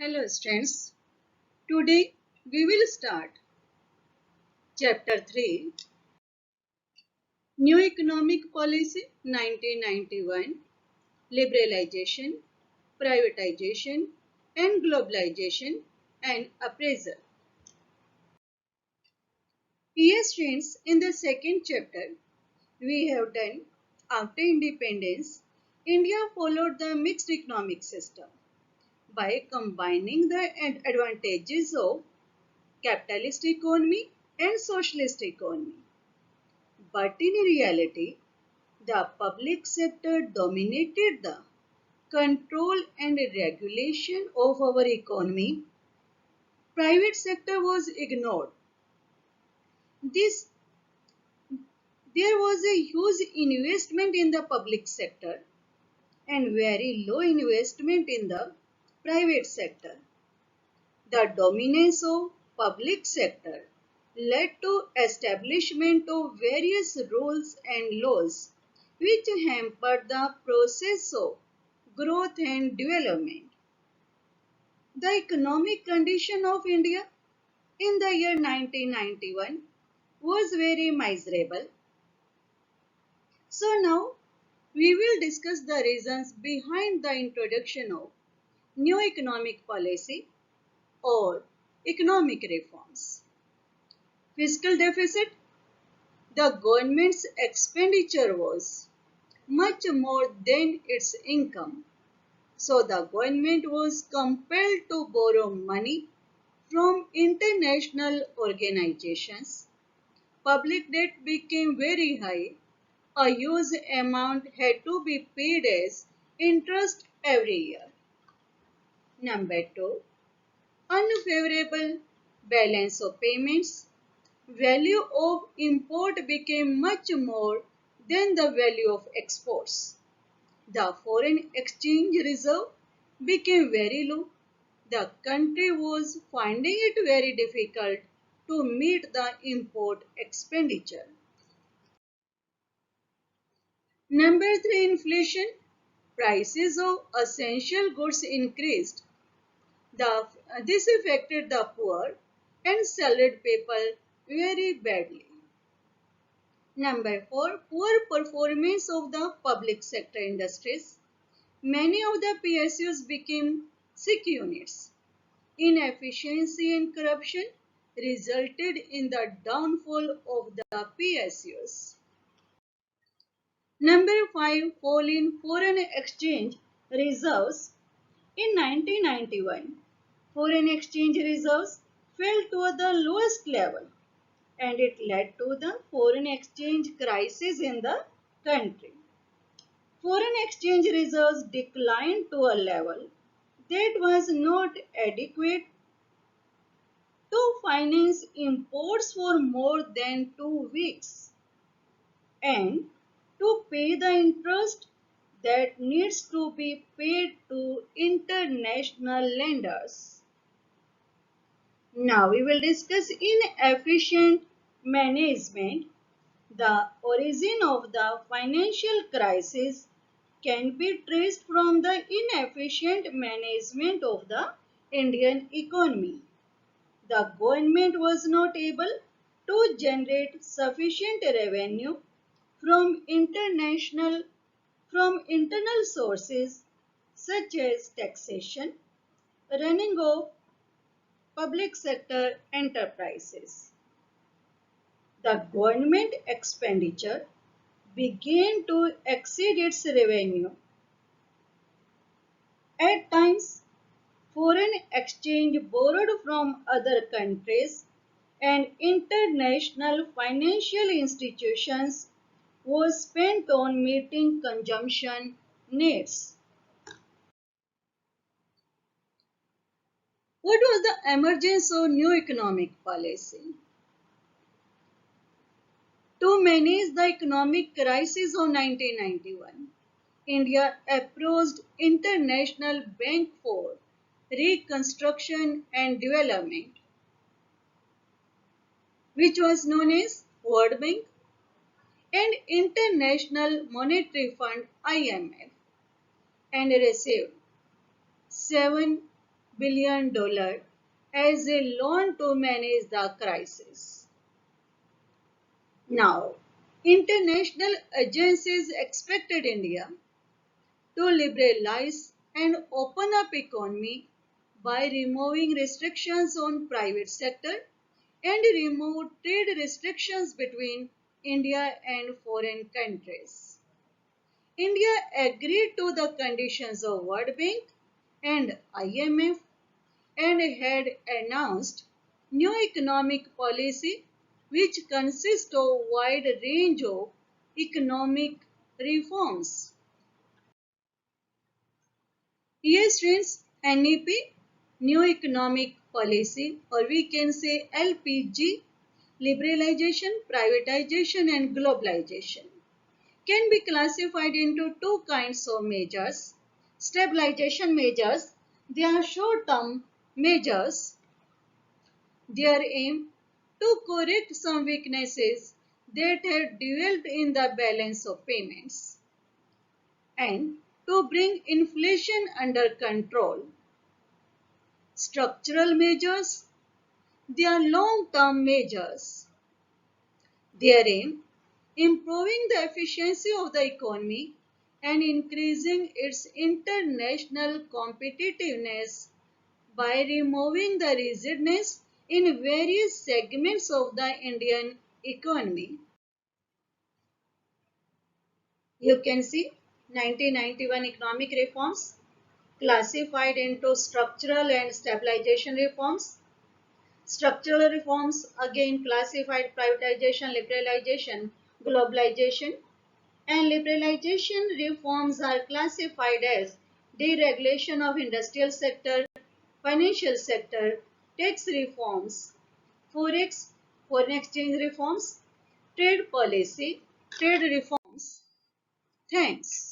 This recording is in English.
Hello students, today we will start chapter 3 New Economic Policy 1991 Liberalization, Privatization and Globalization and Appraisal. Yes students, in the second chapter we have done after independence, India followed the mixed economic system by combining the advantages of capitalist economy and socialist economy. But in reality, the public sector dominated the control and regulation of our economy. Private sector was ignored. This there was a huge investment in the public sector and very low investment in the private sector. The dominance of public sector led to establishment of various rules and laws which hampered the process of growth and development. The economic condition of India in the year 1991 was very miserable. So now we will discuss the reasons behind the introduction of new economic policy or economic reforms. Fiscal deficit. The government's expenditure was much more than its income, so the government was compelled to borrow money from international organizations. Public debt became very high. A huge amount had to be paid as interest every year. Number 2. Unfavorable balance of payments. Value of import became much more than the value of exports. The foreign exchange reserve became very low. The country was finding it very difficult to meet the import expenditure. Number 3, inflation. Prices of essential goods increased. This affected the poor and salaried people very badly. Number 4, poor performance of the public sector industries. Many of the PSUs became sick units. Inefficiency and corruption resulted in the downfall of the PSUs. Number 5, fall in foreign exchange reserves. In 1991, foreign exchange reserves fell to the lowest level and it led to the foreign exchange crisis in the country. Foreign exchange reserves declined to a level that was not adequate to finance imports for more than 2 weeks and to pay the interest that needs to be paid to international lenders. Now we will discuss inefficient management. The origin of the financial crisis can be traced from the inefficient management of the Indian economy. The government was not able to generate sufficient revenue from internal sources such as taxation, running of public sector enterprises. The government expenditure began to exceed its revenue. At times, foreign exchange borrowed from other countries and international financial institutions was spent on meeting consumption needs. What was the emergence of new economic policy? To manage the economic crisis of 1991, India approached International Bank for Reconstruction and Development, which was known as World Bank, and International Monetary Fund (IMF), and received 7 billion as a loan to manage the crisis. Now, international agencies expected India to liberalize and open up economy by removing restrictions on private sector and remove trade restrictions between India and foreign countries. India agreed to the conditions of World Bank and IMF and had announced new economic policy which consists of a wide range of economic reforms. Yes, friends, NEP, New Economic Policy, or we can say LPG, liberalization, privatization, and globalization, can be classified into two kinds of measures. Stabilization measures, they are short-term measures. Their aim to correct some weaknesses that had dwelt in the balance of payments and to bring inflation under control. Structural measures, they are long-term measures. Their aim, improving the efficiency of the economy and increasing its international competitiveness by removing the rigidness in various segments of the Indian economy. You can see 1991 economic reforms classified into structural and stabilization reforms. Structural reforms again classified privatization, liberalization, globalization, and liberalization reforms are classified as deregulation of industrial sector, financial sector, tax reforms, forex, foreign exchange reforms, trade policy, trade reforms. Thanks.